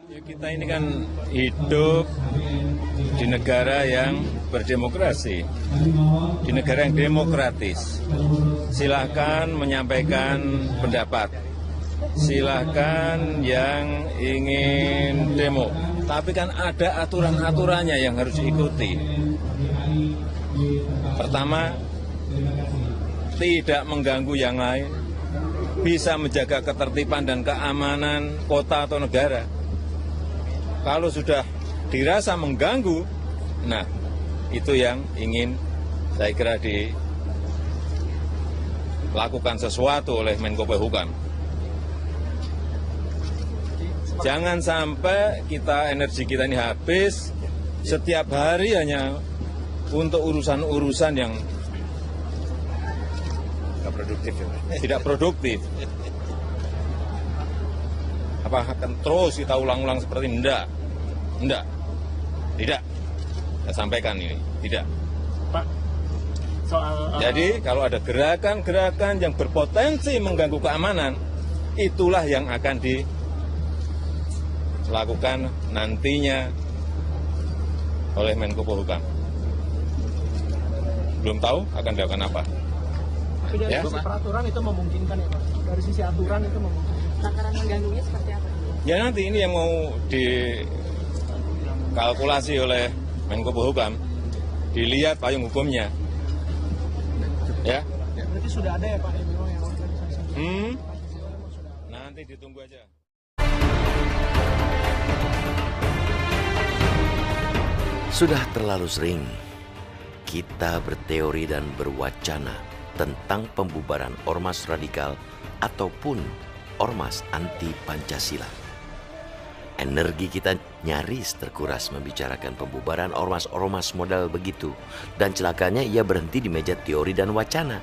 Ya, kita ini kan hidup di negara yang berdemokrasi, di negara yang demokratis. Silahkan menyampaikan pendapat, silahkan yang ingin demo. Tapi kan ada aturan-aturannya yang harus diikuti. Pertama, tidak mengganggu yang lain, bisa menjaga ketertiban dan keamanan kota atau negara. Kalau sudah dirasa mengganggu, nah itu yang ingin saya kira dilakukan sesuatu oleh Menko Polhukam. Jangan sampai energi kita ini habis setiap hari hanya untuk urusan-urusan yang tidak produktif. Apa akan terus kita ulang-ulang seperti ini? Tidak. Saya sampaikan ini, tidak. Pak, soal Jadi kalau ada gerakan-gerakan yang berpotensi mengganggu keamanan, itulah yang akan dilakukan nantinya oleh Menko Polhukam. Belum tahu akan dilakukan apa. tapi dari Ya. sisi peraturan itu memungkinkan ya Pak? Dari sisi aturan itu memungkinkan. Takaran mengganggunya seperti apa? Ya nanti ini yang mau dikalkulasi oleh Menko Polhukam, dilihat payung hukumnya. Ya. Berarti sudah ada ya Pak MO yang organisasi? Nanti ditunggu aja. Sudah terlalu sering kita berteori dan berwacana tentang pembubaran ormas radikal ataupun ormas anti Pancasila. Energi kita nyaris terkuras membicarakan pembubaran ormas-ormas model begitu, dan celakanya ia berhenti di meja teori dan wacana.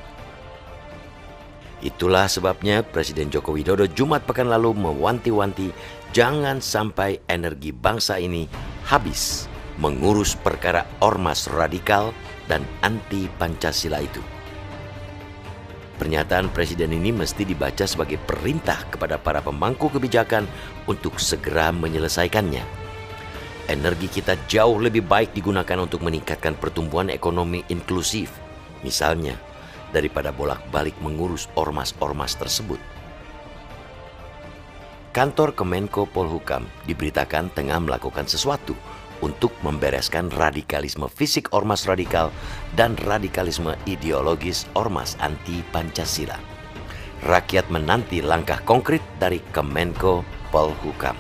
Itulah sebabnya Presiden Joko Widodo Jumat pekan lalu mewanti-wanti jangan sampai energi bangsa ini habis mengurus perkara ormas radikal dan anti Pancasila itu. Pernyataan Presiden ini mesti dibaca sebagai perintah kepada para pemangku kebijakan untuk segera menyelesaikannya. Energi kita jauh lebih baik digunakan untuk meningkatkan pertumbuhan ekonomi inklusif, misalnya, daripada bolak-balik mengurus ormas-ormas tersebut. Kantor Kemenko Polhukam diberitakan tengah melakukan sesuatu untuk membereskan radikalisme fisik ormas radikal dan radikalisme ideologis ormas anti Pancasila. Rakyat menanti langkah konkret dari Kemenko Polhukam.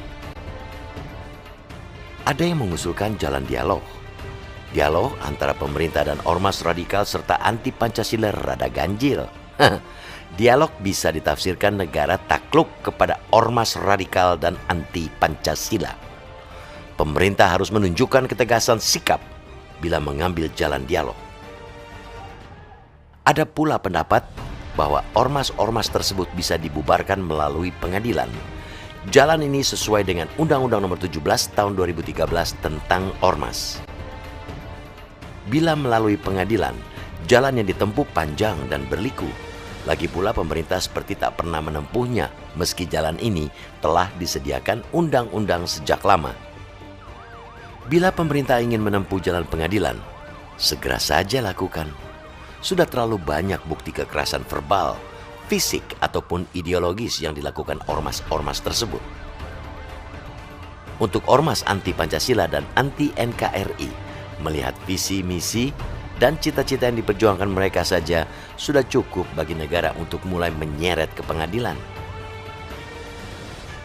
Ada yang mengusulkan jalan dialog. Dialog antara pemerintah dan ormas radikal serta anti Pancasila rada ganjil. Dialog bisa ditafsirkan negara takluk kepada ormas radikal dan anti Pancasila. Pemerintah harus menunjukkan ketegasan sikap bila mengambil jalan dialog. Ada pula pendapat bahwa ormas-ormas tersebut bisa dibubarkan melalui pengadilan. Jalan ini sesuai dengan Undang-Undang Nomor 17 Tahun 2013 tentang ormas. Bila melalui pengadilan, jalan yang ditempuh panjang dan berliku. Lagi pula pemerintah seperti tak pernah menempuhnya, meski jalan ini telah disediakan undang-undang sejak lama. Bila pemerintah ingin menempuh jalan pengadilan, segera saja lakukan. Sudah terlalu banyak bukti kekerasan verbal, fisik, ataupun ideologis yang dilakukan ormas-ormas tersebut. Untuk ormas anti Pancasila dan anti NKRI, melihat visi misi dan cita-cita yang diperjuangkan mereka saja sudah cukup bagi negara untuk mulai menyeret ke pengadilan.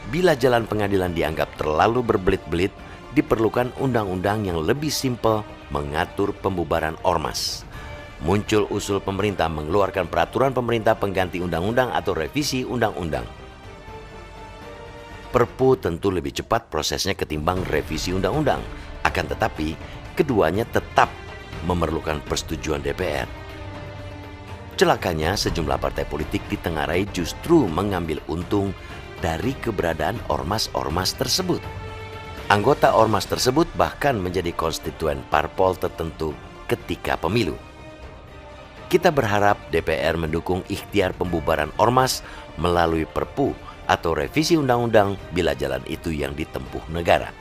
Bila jalan pengadilan dianggap terlalu berbelit-belit, diperlukan undang-undang yang lebih simpel mengatur pembubaran ormas. Muncul usul pemerintah mengeluarkan peraturan pemerintah pengganti undang-undang atau revisi undang-undang. Perpu tentu lebih cepat prosesnya ketimbang revisi undang-undang. Akan tetapi, keduanya tetap memerlukan persetujuan DPR. Celakanya, sejumlah partai politik ditengarai justru mengambil untung dari keberadaan ormas-ormas tersebut. Anggota ormas tersebut bahkan menjadi konstituen parpol tertentu ketika pemilu. Kita berharap DPR mendukung ikhtiar pembubaran ormas melalui Perpu atau revisi undang-undang bila jalan itu yang ditempuh negara.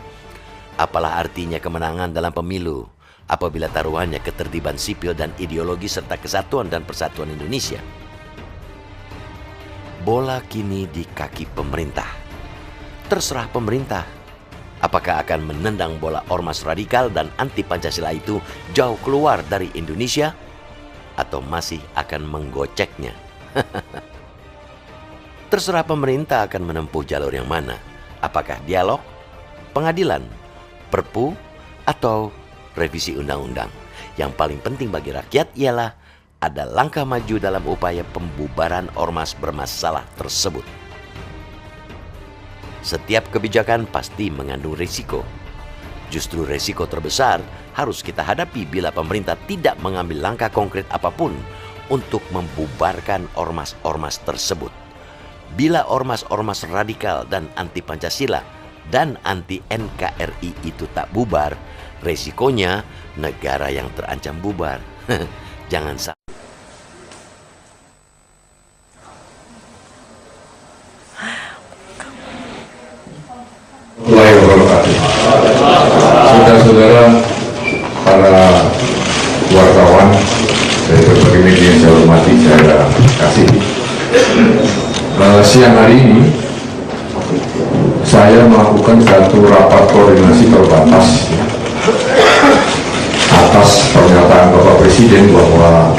Apalah artinya kemenangan dalam pemilu apabila taruhannya ketertiban sipil dan ideologi serta kesatuan dan persatuan Indonesia? Bola kini di kaki pemerintah. Terserah pemerintah. Apakah akan menendang bola ormas radikal dan anti Pancasila itu jauh keluar dari Indonesia, atau masih akan menggoceknya? Terserah pemerintah akan menempuh jalur yang mana. Apakah dialog, pengadilan, perpu, atau revisi undang-undang? Yang paling penting bagi rakyat ialah ada langkah maju dalam upaya pembubaran ormas bermasalah tersebut. Setiap kebijakan pasti mengandung risiko. Justru risiko terbesar harus kita hadapi bila pemerintah tidak mengambil langkah konkret apapun untuk membubarkan ormas-ormas tersebut. Bila ormas-ormas radikal dan anti Pancasila dan anti NKRI itu tak bubar, resikonya negara yang terancam bubar. Jangan sampai. Saudara-saudara para wartawan dari berbagai media yang saya hormati, saya kasih. Siang hari ini saya melakukan satu rapat koordinasi terbatas atas pernyataan Bapak Presiden bahwa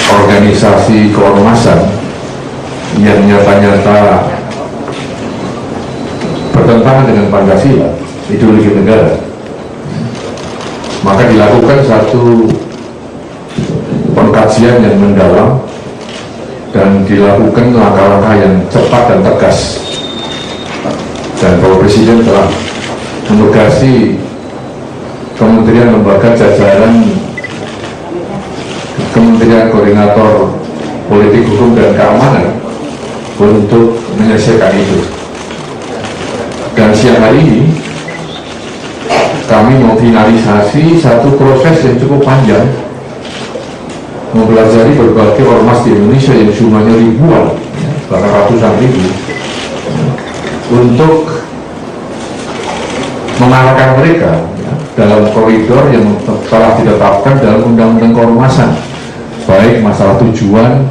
organisasi keormasan yang nyata-nyata bertentangan dengan Pancasila, ideologi negara, maka dilakukan satu pengkajian yang mendalam dan dilakukan langkah-langkah yang cepat dan tegas. Dan Bapak Presiden telah menugasi Kementerian Lembaga Jajaran Kementerian Koordinator Politik Hukum dan Keamanan untuk menyelesaikan itu. Dan siang hari ini kami mau finalisasi satu proses yang cukup panjang, mempelajari berbagai ormas di Indonesia yang jumlahnya ribuan, bahkan ratusan ribu, untuk mengarahkan mereka dalam koridor yang telah ditetapkan dalam Undang-Undang Keormasan, baik masalah tujuan,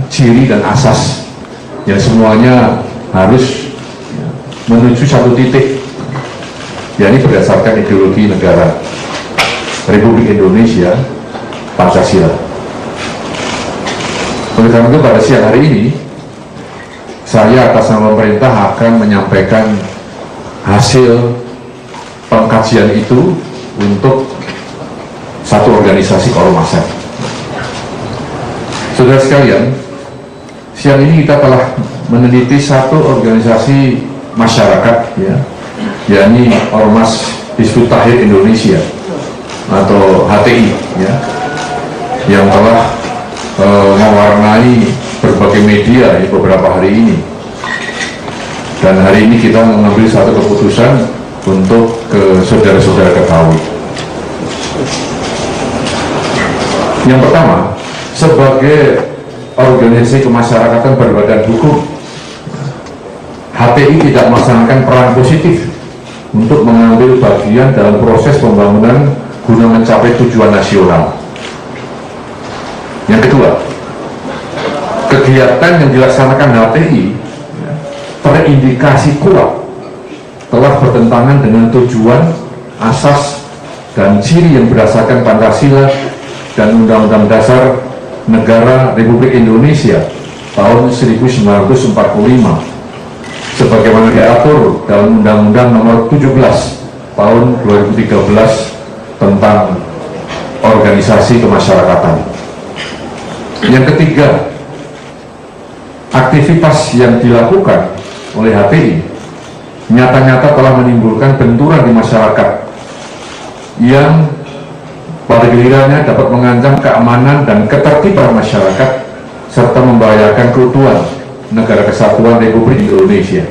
ciri dan asas, yang semuanya harus menuju satu titik, yakni berdasarkan ideologi negara Republik Indonesia, Pancasila. Oleh karena itu pada siang hari ini saya atas nama pemerintah akan menyampaikan hasil pengkajian itu untuk satu organisasi keormasan. Saudara sekalian, siang ini kita telah meneliti satu organisasi masyarakat, yakni Ormas Hizbut Tahrir Indonesia atau HTI, yang telah mewarnai berbagai media beberapa hari ini. Dan hari ini kita mengambil satu keputusan untuk ke saudara-saudara ketahui. Yang pertama, sebagai organisasi kemasyarakatan berbadan hukum, HTI tidak melaksanakan peran positif untuk mengambil bagian dalam proses pembangunan guna mencapai tujuan nasional. Yang kedua, kegiatan yang dilaksanakan HTI terindikasi kuat telah bertentangan dengan tujuan, asas, dan ciri yang berdasarkan Pancasila dan Undang-Undang Dasar Negara Republik Indonesia tahun 1945 sebagaimana diatur dalam Undang-Undang Nomor 17 tahun 2013 tentang organisasi kemasyarakatan. Yang ketiga, aktivitas yang dilakukan oleh HTI nyata-nyata telah menimbulkan benturan di masyarakat yang pada gilirannya dapat mengancam keamanan dan ketertiban masyarakat serta membahayakan keutuhan Negara Kesatuan Republik Indonesia.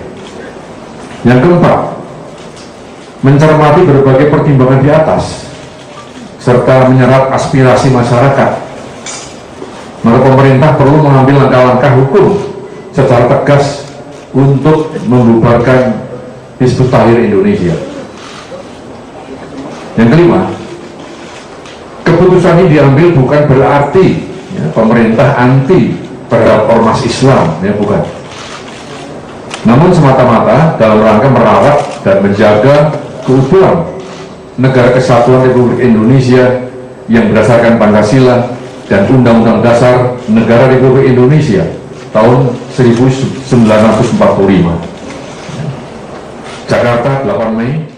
Yang keempat, mencermati berbagai pertimbangan di atas serta menyerap aspirasi masyarakat, maka pemerintah perlu mengambil langkah-langkah hukum secara tegas untuk membubarkan Hizbut Tahrir Indonesia. Yang kelima, keputusan ini diambil bukan berarti ya, pemerintah anti terhadap ormas Islam, ya bukan. Namun semata-mata dalam rangka merawat dan menjaga keutuhan Negara Kesatuan Republik Indonesia yang berdasarkan Pancasila dan Undang-Undang Dasar Negara Republik Indonesia tahun 1945. Jakarta, 8 Mei